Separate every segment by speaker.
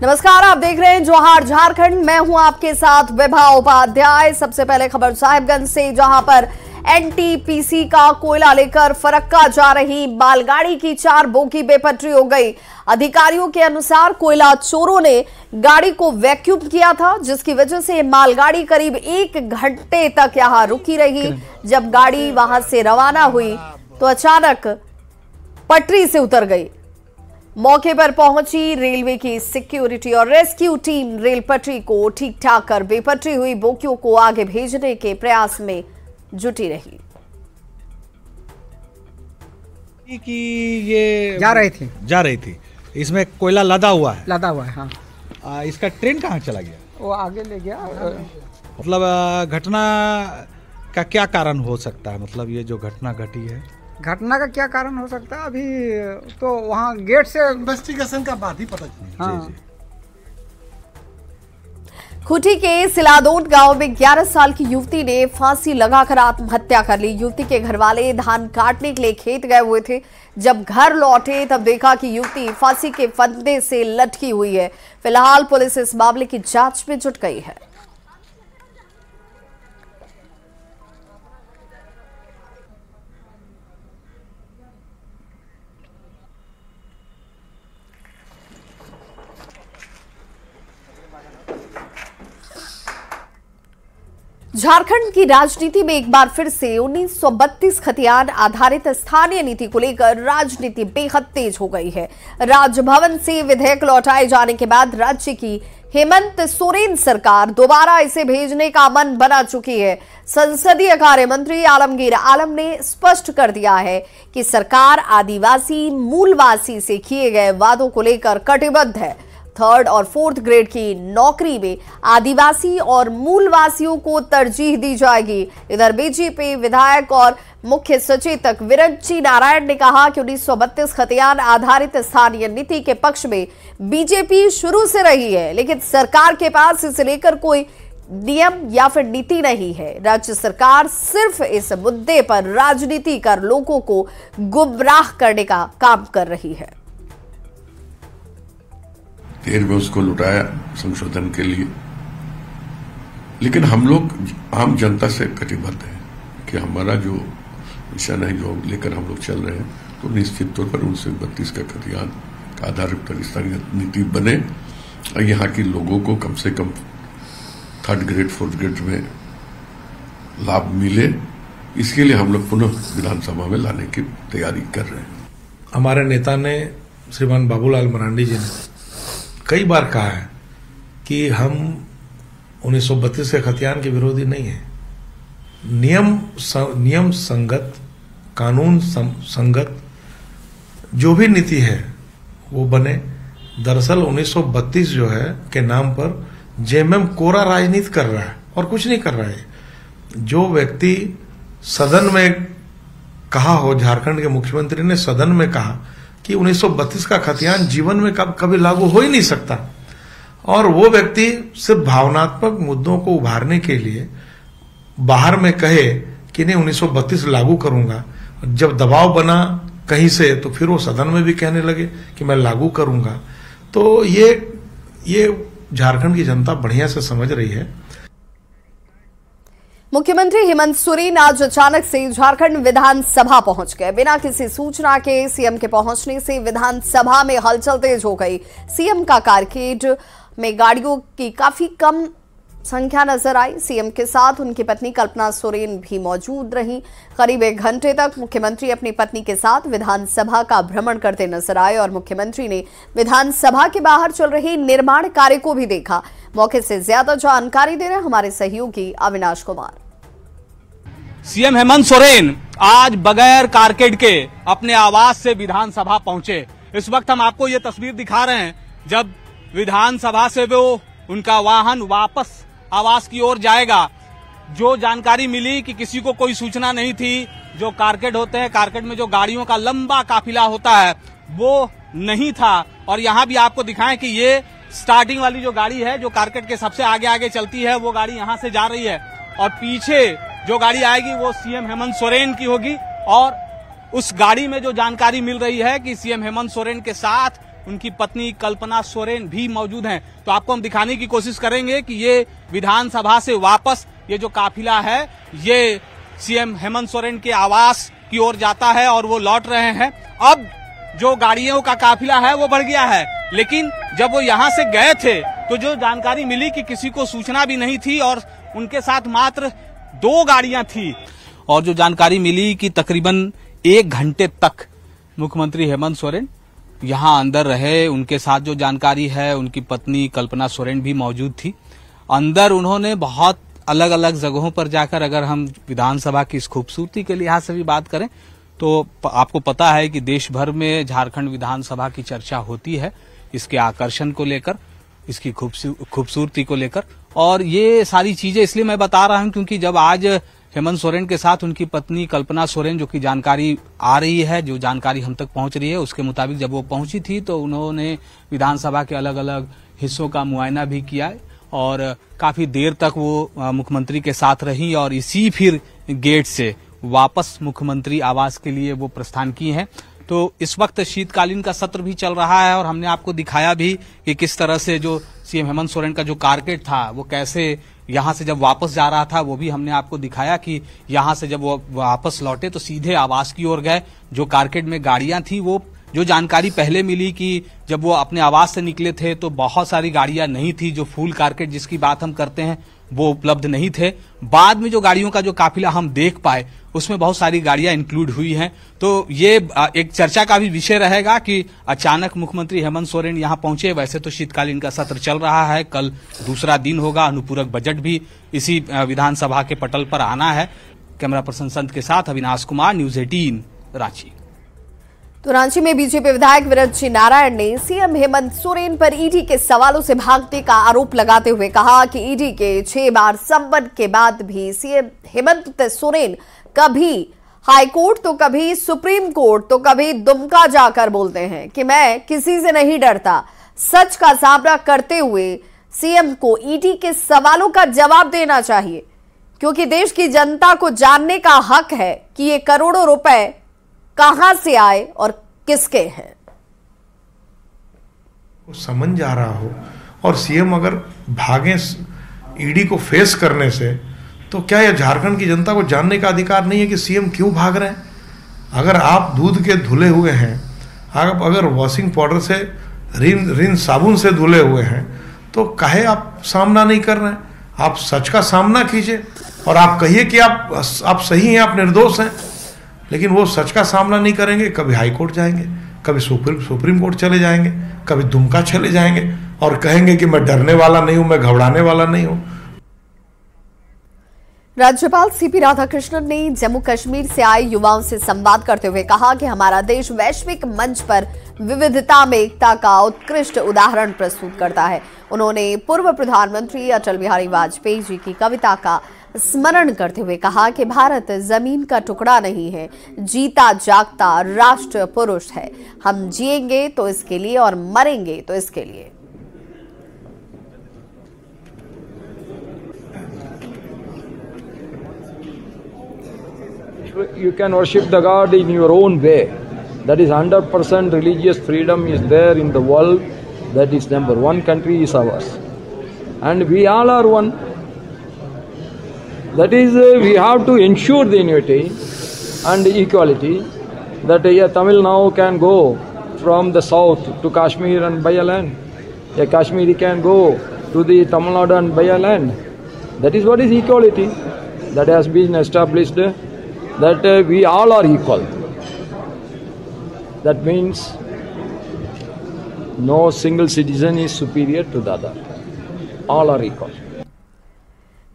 Speaker 1: नमस्कार, आप देख रहे हैं जोहार झारखंड। मैं हूं आपके साथ विभा उपाध्याय। सबसे पहले खबर साहिबगंज से, जहां पर एनटीपीसी का कोयला लेकर फरक्का जा रही मालगाड़ी की 4 बोगी बेपटरी हो गई। अधिकारियों के अनुसार कोयला चोरों ने गाड़ी को वैक्यूम किया था, जिसकी वजह से मालगाड़ी करीब 1 घंटे तक यहां रुकी रही। जब गाड़ी वहां से रवाना हुई तो अचानक पटरी से उतर गई। मौके पर पहुंची रेलवे की सिक्योरिटी और रेस्क्यू टीम रेल पटरी को ठीक ठाक कर बेपटरी हुई बोगियों को आगे भेजने के प्रयास में जुटी रही।
Speaker 2: कि ये
Speaker 3: जा रही थी
Speaker 2: इसमें कोयला लदा हुआ है।
Speaker 3: हाँ।
Speaker 2: इसका ट्रेन कहाँ चला गया?
Speaker 3: वो आगे ले गया।
Speaker 2: मतलब घटना का क्या कारण हो सकता है? मतलब ये जो घटना घटी है,
Speaker 3: घटना का क्या कारण हो सकता है, अभी तो वहाँ गेट से
Speaker 4: इन्वेस्टिगेशन का बाद ही पता चलेगा।
Speaker 3: हाँ।
Speaker 1: खूंटी के सिलादोट गांव में 11 साल की युवती ने फांसी लगाकर आत्महत्या कर ली। युवती के घरवाले धान काटने के लिए खेत गए हुए थे। जब घर लौटे तब देखा कि युवती फांसी के फंदे से लटकी हुई है। फिलहाल पुलिस इस मामले की जांच में जुट गई है। झारखंड की राजनीति में एक बार फिर से 1932 खतियान आधारित स्थानीय नीति को लेकर राजनीति बेहद तेज हो गई है। राजभवन से विधेयक लौटाए जाने के बाद राज्य की हेमंत सोरेन सरकार दोबारा इसे भेजने का मन बना चुकी है। संसदीय कार्य मंत्री आलमगीर आलम ने स्पष्ट कर दिया है कि सरकार आदिवासी मूलवासी से किए गए वादों को लेकर कटिबद्ध है। 3rd और 4th ग्रेड की नौकरी में आदिवासी और मूलवासियों को तरजीह दी जाएगी। इधर बीजेपी विधायक और मुख्य सचेतक विरंची नारायण ने कहा कि 1932 खतियान आधारित स्थानीय नीति के पक्ष में बीजेपी शुरू से रही है, लेकिन सरकार के पास इसे लेकर कोई नियम या फिर नीति नहीं है। राज्य सरकार सिर्फ इस मुद्दे पर राजनीति कर लोगों को गुमराह करने का काम कर रही है।
Speaker 5: देर में उसको लुटाया संशोधन के लिए, लेकिन हम लोग आम जनता से कटिबद्ध हैं कि हमारा जो मिशन है, जो लेकर हम लोग चल रहे हैं, तो निश्चित तौर पर 1932 का खतियान का आधारित स्थानीय नीति बने और यहाँ के लोगों को कम से कम 3rd ग्रेड 4th ग्रेड में लाभ मिले। इसके लिए हम लोग पुनः विधानसभा में लाने की तैयारी कर रहे हैं।
Speaker 6: हमारे नेता ने, श्रीमान बाबूलाल मरांडी जी ने कई बार कहा है कि हम 1932 के खतियान के विरोधी नहीं है। नियम संगत, कानून संगत जो भी नीति है वो बने। दरअसल 1932 जो है के नाम पर जेएमएम कोरा राजनीति कर रहा है और कुछ नहीं कर रहा है। जो व्यक्ति सदन में कहा हो, झारखंड के मुख्यमंत्री ने सदन में कहा कि 1932 का खतियान जीवन में कभी लागू हो ही नहीं सकता, और वो व्यक्ति सिर्फ भावनात्मक मुद्दों को उभारने के लिए बाहर में कहे कि नहीं 1932 लागू करूंगा, जब दबाव बना कहीं से तो फिर वो सदन में भी कहने लगे कि मैं लागू करूंगा। तो ये झारखंड की जनता बढ़िया से समझ रही है।
Speaker 1: मुख्यमंत्री हेमंत सोरेन आज अचानक से झारखंड विधानसभा पहुंच गए। बिना किसी सूचना के सीएम के पहुंचने से विधानसभा में हलचल तेज हो गई। सीएम का कारकेड में गाड़ियों की काफी कम संख्या नजर आई। सीएम के साथ उनकी पत्नी कल्पना सोरेन भी मौजूद रहीं। करीब 1 घंटे तक मुख्यमंत्री अपनी पत्नी के साथ विधानसभा का भ्रमण करते नजर आए और मुख्यमंत्री ने विधानसभा के बाहर चल रहे निर्माण कार्य को भी देखा। मौके से ज्यादा जानकारी दे रहे हमारे सहयोगी अविनाश कुमार।
Speaker 7: सीएम हेमंत सोरेन आज बगैर कारकेड के अपने आवास से विधानसभा पहुंचे। इस वक्त हम आपको ये तस्वीर दिखा रहे हैं जब विधानसभा से वो उनका वाहन वापस आवास की ओर जाएगा। जो जानकारी मिली कि किसी को कोई सूचना नहीं थी। जो कारकेड होते हैं, कारकेड में जो गाड़ियों का लंबा काफिला होता है वो नहीं था। और यहाँ भी आपको दिखाएं कि ये स्टार्टिंग वाली जो गाड़ी है, जो कारकेड के सबसे आगे आगे चलती है, वो गाड़ी यहाँ से जा रही है और पीछे जो गाड़ी आएगी वो सीएम हेमंत सोरेन की होगी। और उस गाड़ी में जो जानकारी मिल रही है कि सीएम हेमंत सोरेन के साथ उनकी पत्नी कल्पना सोरेन भी मौजूद हैं। तो आपको हम दिखाने की कोशिश करेंगे कि ये विधानसभा से वापस ये जो काफिला है ये सीएम हेमंत सोरेन के आवास की ओर जाता है और वो लौट रहे हैं। अब जो गाड़ियों का काफिला है वो बढ़ गया है, लेकिन जब वो यहाँ से गए थे तो जो जानकारी मिली कि किसी को सूचना भी नहीं थी और उनके साथ मात्र 2 गाड़ियां थी। और जो जानकारी मिली कि तकरीबन 1 घंटे तक मुख्यमंत्री हेमंत सोरेन यहाँ अंदर रहे। उनके साथ जो जानकारी है उनकी पत्नी कल्पना सोरेन भी मौजूद थी। अंदर उन्होंने बहुत अलग अलग जगहों पर जाकर, अगर हम विधानसभा की इस खूबसूरती के लिहाज से भी बात करें तो आपको पता है कि देश भर में झारखंड विधानसभा की चर्चा होती है इसके आकर्षण को लेकर, इसकी खूबसूरती को लेकर। और ये सारी चीजें इसलिए मैं बता रहा हूं क्योंकि जब आज हेमंत सोरेन के साथ उनकी पत्नी कल्पना सोरेन, जो कि जानकारी आ रही है, जो जानकारी हम तक पहुंच रही है उसके मुताबिक जब वो पहुंची थी तो उन्होंने विधानसभा के अलग अलग हिस्सों का मुआयना भी किया और काफी देर तक वो मुख्यमंत्री के साथ रही और इसी फिर गेट से वापस मुख्यमंत्री आवास के लिए वो प्रस्थान किए हैं। तो इस वक्त शीतकालीन का सत्र भी चल रहा है और हमने आपको दिखाया भी कि किस तरह से जो सीएम हेमंत सोरेन का जो कारकेड था वो कैसे यहां से जब वापस जा रहा था, वो भी हमने आपको दिखाया कि यहां से जब वो वापस लौटे तो सीधे आवास की ओर गए। जो कारकेड में गाड़ियां थी, वो जो जानकारी पहले मिली कि जब वो अपने आवास से निकले थे तो बहुत सारी गाड़ियां नहीं थी, जो फुल कारकेड जिसकी बात हम करते हैं वो उपलब्ध नहीं थे। बाद में जो गाड़ियों का जो काफिला हम देख पाए उसमें बहुत सारी गाड़ियां इंक्लूड हुई हैं। तो ये एक चर्चा का भी विषय रहेगा कि अचानक मुख्यमंत्री हेमंत सोरेन यहां पहुंचे। वैसे तो शीतकालीन का सत्र चल रहा है, कल दूसरा दिन होगा, अनुपूरक बजट भी इसी विधानसभा के पटल पर आना है। कैमरा पर्सन संत के साथ अविनाश कुमार, न्यूज 18 रांची।
Speaker 1: तो रांची में बीजेपी विधायक विरत नारायण ने सीएम हेमंत सोरेन पर ईडी के सवालों से भागने का आरोप लगाते हुए कहा कि ईडी के 6 बार संबंध के बाद भी सीएम हेमंत सोरेन कभी हाईकोर्ट तो कभी सुप्रीम कोर्ट तो कभी दुमका जाकर बोलते हैं कि मैं किसी से नहीं डरता। सच का सामना करते हुए सीएम को ईडी के सवालों का जवाब देना चाहिए, क्योंकि देश की जनता को जानने का हक है कि ये करोड़ों रुपए कहां से आए और किसके हैं।
Speaker 6: समझ जा रहा हो और सीएम अगर भागे ईडी को फेस करने से, तो क्या यह झारखंड की जनता को जानने का अधिकार नहीं है कि सीएम क्यों भाग रहे हैं? अगर आप दूध के धुले हुए हैं, आप अगर वॉशिंग पाउडर से रिन साबुन से धुले हुए हैं, तो काहे आप सामना नहीं कर रहे हैं? आप सच का सामना कीजिए और आप कहिए कि आप सही हैं, आप निर्दोष हैं। लेकिन वो सच का सामना नहीं करेंगे, कभी हाई कोर्ट जाएंगे, कभी सुप्रीम कोर्ट चले जाएंगे, कभी दुमका चले जाएंगे और कहेंगे कि मैं डरने वाला नहीं हूं, मैं घबराने वाला नहीं हूं।
Speaker 1: राज्यपाल सीपी राधाकृष्णन ने जम्मू कश्मीर से आए युवाओं से संवाद करते हुए कहा कि हमारा देश वैश्विक मंच पर विविधता में एकता का उत्कृष्ट उदाहरण प्रस्तुत करता है। उन्होंने पूर्व प्रधानमंत्री अटल बिहारी वाजपेयी जी की कविता का स्मरण करते हुए कहा कि भारत जमीन का टुकड़ा नहीं है, जीता जागता राष्ट्र पुरुष है। हम जिएंगे तो इसके लिए और मरेंगे तो इसके लिए।
Speaker 8: You can worship the God in your own way. That is 100% religious freedom is there in the world. That is number one. Country is ours, and we all are one. That is, we have to ensure the unity and equality. That a Tamil now can go from the south to Kashmir and buy a land. A Kashmiri can go to the Tamil Nadu and buy a land. That is what is equality. That has been established. That we all are equal. That means no single citizen is superior to the other. All are equal.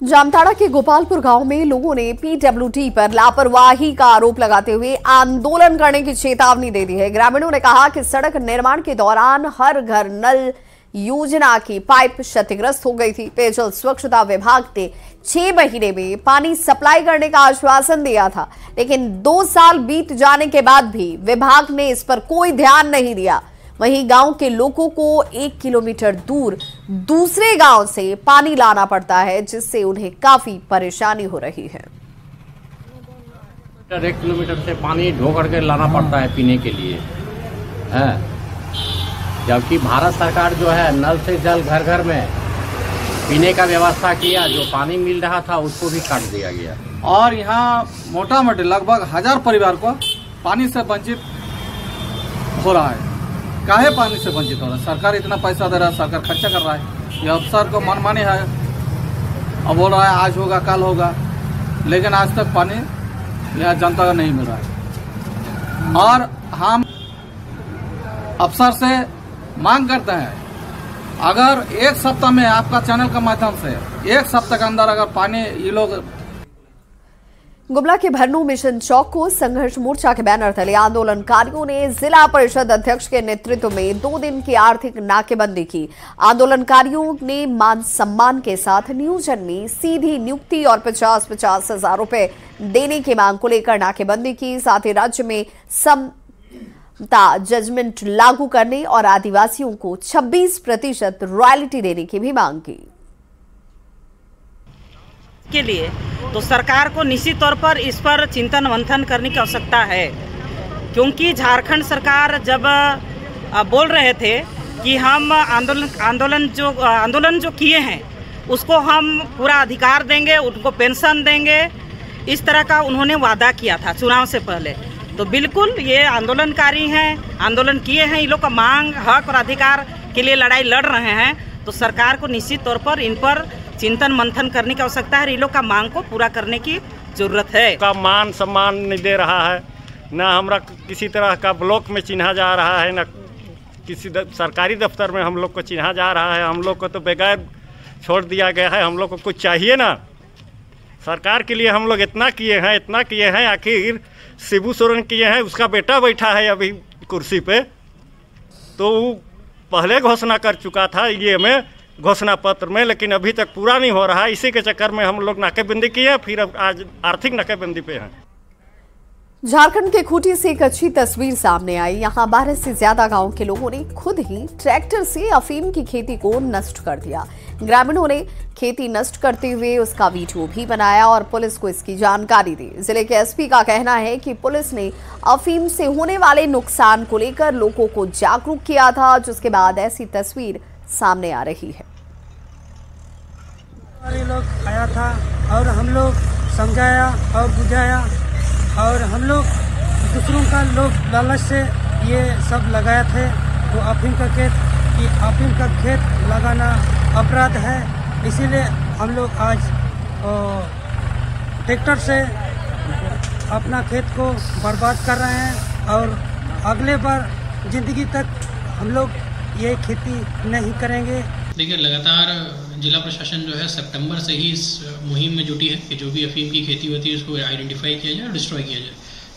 Speaker 1: Jamtara के गोपालपुर गांव में लोगों ने PWD पर लापरवाही का आरोप लगाते हुए आंदोलन करने की चेतावनी दे दी है। ग्रामीणों ने कहा कि सड़क निर्माण के दौरान हर घर नल योजना की पाइप क्षतिग्रस्त हो गई थी। पेयजल स्वच्छता विभाग ने 6 महीने में पानी सप्लाई करने का आश्वासन दिया था, लेकिन 2 साल बीत जाने के बाद भी विभाग ने इस पर कोई ध्यान नहीं दिया। वहीं गांव के लोगों को 1 किलोमीटर दूर दूसरे गांव से पानी लाना पड़ता है, जिससे उन्हें काफी परेशानी हो रही है।
Speaker 9: 1 किलोमीटर से पानी ढो करके लाना पड़ता है पीने के लिए है। जबकि भारत सरकार जो है नल से जल घर घर में पीने का व्यवस्था किया, जो पानी मिल रहा था उसको भी काट दिया गया।
Speaker 10: और यहाँ मोटा मोटी लगभग 1000 परिवार को पानी से वंचित हो रहा है। काहे पानी से वंचित हो रहा है? सरकार इतना पैसा दे रहा है, सरकार खर्चा कर रहा है, ये अफसर को मनमानी है। अब बोल रहा है आज होगा कल होगा, लेकिन आज तक पानी यहाँ जनता को नहीं मिल रहा है। और हम अफसर से मांग करते हैं, अगर एक सप्ताह में आपका चैनल के माध्यम से एक सप्ताह के अंदर अगर पानी ये लोग
Speaker 1: गुमला के भरनू मिशन चौक को संघर्ष मोर्चा के बैनर तले आंदोलनकारियों ने जिला परिषद अध्यक्ष के नेतृत्व में 2 दिन की आर्थिक नाकेबंदी की। आंदोलनकारियों ने मान सम्मान के साथ नियोजन में सीधी नियुक्ति और 50-50 हजार रुपए देने की मांग को लेकर नाकेबंदी की। साथ ही राज्य में समता जजमेंट लागू करने और आदिवासियों को 26% रॉयल्टी देने की भी मांग की।
Speaker 11: के लिए तो सरकार को निश्चित तौर पर इस पर चिंतन मंथन करने की आवश्यकता है, क्योंकि झारखंड सरकार जब बोल रहे थे कि हम आंदोलन जो किए हैं उसको हम पूरा अधिकार देंगे, उनको पेंशन देंगे, इस तरह का उन्होंने वादा किया था चुनाव से पहले। तो बिल्कुल ये आंदोलनकारी हैं, आंदोलन किए हैं, ये लोग का मांग हक और अधिकार के लिए लड़ाई लड़ रहे हैं। तो सरकार को निश्चित तौर पर इन पर चिंतन मंथन करने की आवश्यकता है, इन लोग का मांग को पूरा करने की जरूरत है।
Speaker 12: का मान सम्मान नहीं दे रहा है, न हमरा किसी तरह का ब्लॉक में चिन्हा जा रहा है, न किसी सरकारी दफ्तर में हम लोग को चिन्हा जा रहा है। हम लोग को तो बेगैर छोड़ दिया गया है। हम लोग को कुछ चाहिए ना, सरकार के लिए हम लोग इतना किए हैं। आखिर शिबू सोरेन किए हैं, उसका बेटा बैठा है अभी कुर्सी पे, तो वो पहले घोषणा कर चुका था ये में घोषणा पत्र में, लेकिन अभी तक पूरा नहीं हो रहा है। इसी के चक्कर में हम लोग नाकेबंदी किए, फिर अब आज आर्थिक नाकेबंदी पे हैं।
Speaker 1: झारखंड के खूंटी से एक अच्छी तस्वीर सामने आई। यहां 12 से ज्यादा गांव के लोगों ने खुद ही ट्रैक्टर से अफीम की खेती को नष्ट कर दिया। ग्रामीणों ने खेती नष्ट करते हुए उसका वीडियो भी बनाया और पुलिस को इसकी जानकारी दी। जिले के एसपी का कहना है कि पुलिस ने अफीम से होने वाले नुकसान को लेकर लोगों को जागरूक किया था, जिसके बाद ऐसी तस्वीर सामने आ रही है।
Speaker 13: लोग आया था और हम लोग समझाया और बुझाया, और हम लोग दूसरों का लोग लालच से ये सब लगाए थे। तो अफीम का खेत लगाना अपराध है, इसीलिए हम लोग आज ट्रैक्टर से अपना खेत को बर्बाद कर रहे हैं, और अगले बार ज़िंदगी तक हम लोग ये खेती नहीं करेंगे।
Speaker 14: देखिए, लगातार जिला प्रशासन जो है सितंबर से ही इस मुहिम में जुटी है कि जो भी अफीम की खेती होती है उसको आइडेंटिफाई किया जाए और डिस्ट्रॉय किया जाए।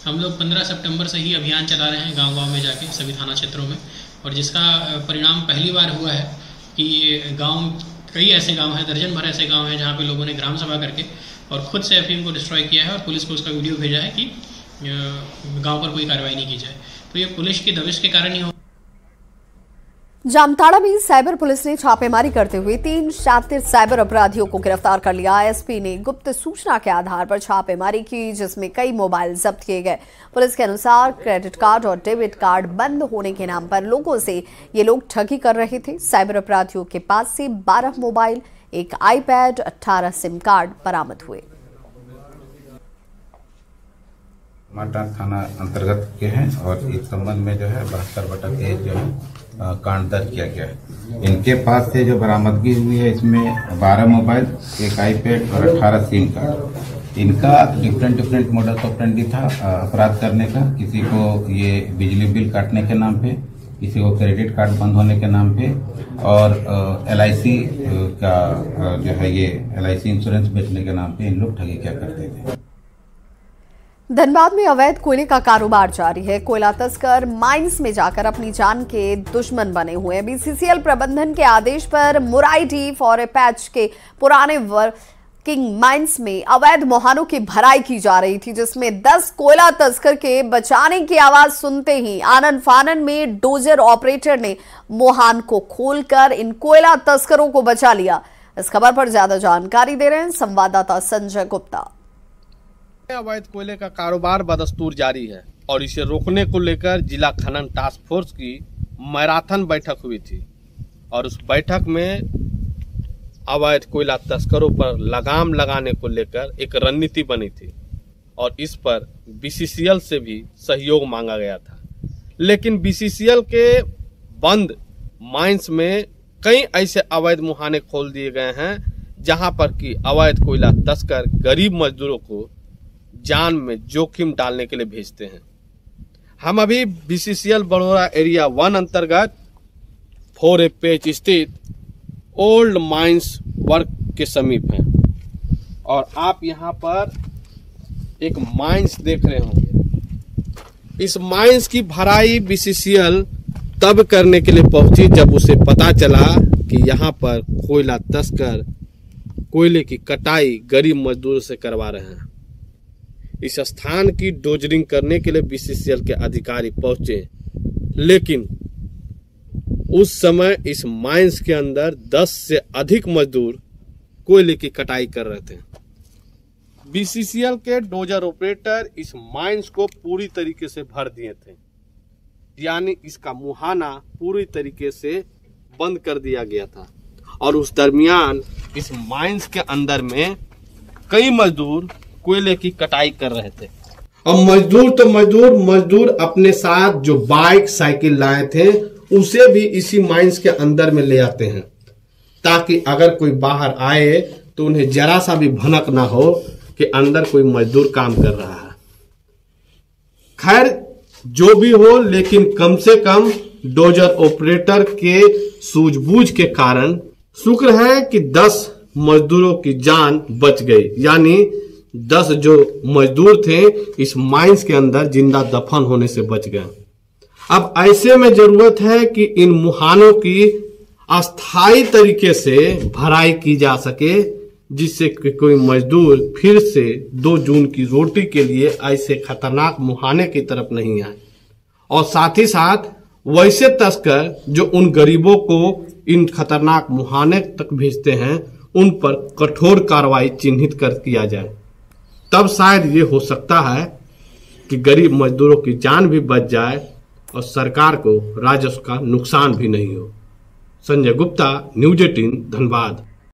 Speaker 14: हम लोग 15 सितंबर से ही अभियान चला रहे हैं गांव-गांव में जाके सभी थाना क्षेत्रों में, और जिसका परिणाम पहली बार हुआ है कि कई ऐसे गांव हैं, दर्जन भर ऐसे गांव हैं जहां पे लोगों ने ग्राम सभा करके और खुद से अफीम को डिस्ट्रॉय किया है और पुलिस को उसका वीडियो भेजा है कि गाँव पर कोई कार्रवाई नहीं की जाए। तो ये पुलिस की दबिश के कारण ही हो।
Speaker 1: जामताड़ा में साइबर पुलिस ने छापेमारी करते हुए 3 शातिर साइबर अपराधियों को गिरफ्तार कर लिया। एसपी ने गुप्त सूचना के आधार पर छापेमारी की, जिसमें कई मोबाइल जब्त किए गए। पुलिस के अनुसार क्रेडिट कार्ड और डेबिट कार्ड बंद होने के नाम पर लोगों से ये लोग ठगी कर रहे थे। साइबर अपराधियों के पास से 12 मोबाइल, एक आईपैड, 18 सिम कार्ड बरामद हुए।
Speaker 15: माटा थाना अंतर्गत के हैं और इस संबंध में जो है 72/23 जो है कांड दर्ज किया गया है। इनके पास से जो बरामदगी हुई है इसमें 12 मोबाइल, एक आईपैड और 18 सिम कार्ड। इनका डिफरेंट मॉडल ऑपरेंडी था अपराध करने का। किसी को ये बिजली बिल काटने के नाम पे, किसी को क्रेडिट कार्ड बंद होने के नाम पे, और LIC का जो है ये LIC इंश्योरेंस बेचने के नाम पे इन लोग ठगी क्या करते थे।
Speaker 1: धनबाद में अवैध कोयले का कारोबार जारी है। कोयला तस्कर माइंस में जाकर अपनी जान के दुश्मन बने हुए हैं। BCCL प्रबंधन के आदेश पर मुराई डीप और पैच के पुराने वर्किंग माइंस में अवैध मुहानों की भराई की जा रही थी, जिसमें 10 कोयला तस्कर के बचाने की आवाज सुनते ही आनन फानन में डोजर ऑपरेटर ने मुहान को खोलकर इन कोयला तस्करों को बचा लिया। इस खबर पर ज्यादा जानकारी दे रहे हैं संवाददाता संजय गुप्ता।
Speaker 16: अवैध कोयले का कारोबार बदस्तूर जारी है और इसे रोकने को लेकर जिला खनन टास्क फोर्स की मैराथन बैठक हुई थी और उस बैठक में अवैध कोयला तस्करों पर लगाम लगाने को लेकर एक रणनीति बनी थी और इस पर बीसीसीएल से भी सहयोग मांगा गया था। लेकिन बीसीसीएल के बंद माइंस में कई ऐसे अवैध मुहाने खोल दिए गए हैं जहां पर कि अवैध कोयला तस्कर गरीब मजदूरों को जान में जोखिम डालने के लिए भेजते हैं। हम अभी बीसीसीएल बड़ौरा एरिया 1 अंतर्गत 4A पेच स्थित ओल्ड माइंस वर्क के समीप हैं और आप यहां पर एक माइंस देख रहे होंगे। इस माइंस की भराई बीसीसीएल तब करने के लिए पहुंची जब उसे पता चला कि यहां पर कोयला तस्कर कोयले की कटाई गरीब मजदूरों से करवा रहे हैं। इस स्थान की डोजरिंग करने के लिए बीसीसीएल के अधिकारी पहुंचे, लेकिन उस समय इस माइंस के अंदर 10 से अधिक मजदूर कोयले की कटाई कर रहे थे। बीसीसीएल के डोजर ऑपरेटर इस माइंस को पूरी तरीके से भर दिए थे, यानी इसका मुहाना पूरी तरीके से बंद कर दिया गया था और उस दरमियान इस माइंस के अंदर में कई मजदूर कोयले की कटाई कर रहे थे। अब मजदूर तो मजदूर अपने साथ जो बाइक साइकिल लाए थे उसे भी इसी माइंस के अंदर में ले आते हैं ताकि अगर कोई बाहर आए तो उन्हें जरा सा भी भनक ना हो कि अंदर कोई मजदूर काम कर रहा है। खैर जो भी हो, लेकिन कम से कम डोजर ऑपरेटर के सूझबूझ के कारण शुक्र है कि 10 मजदूरों की जान बच गई, यानी 10 जो मजदूर थे इस माइंस के अंदर जिंदा दफन होने से बच गए। अब ऐसे में जरूरत है कि इन मुहानों की अस्थायी तरीके से भराई की जा सके, जिससे कि कोई मजदूर फिर से 2 जून की रोटी के लिए ऐसे खतरनाक मुहाने की तरफ नहीं आए और साथ ही साथ वैसे तस्कर जो उन गरीबों को इन खतरनाक मुहाने तक भेजते हैं उन पर कठोर कार्रवाई चिन्हित कर किया जाए। तब शायद ये हो सकता है कि गरीब मजदूरों की जान भी बच जाए और सरकार को राजस्व का नुकसान भी नहीं हो। संजय गुप्ता, न्यूज़ 18, धनबाद।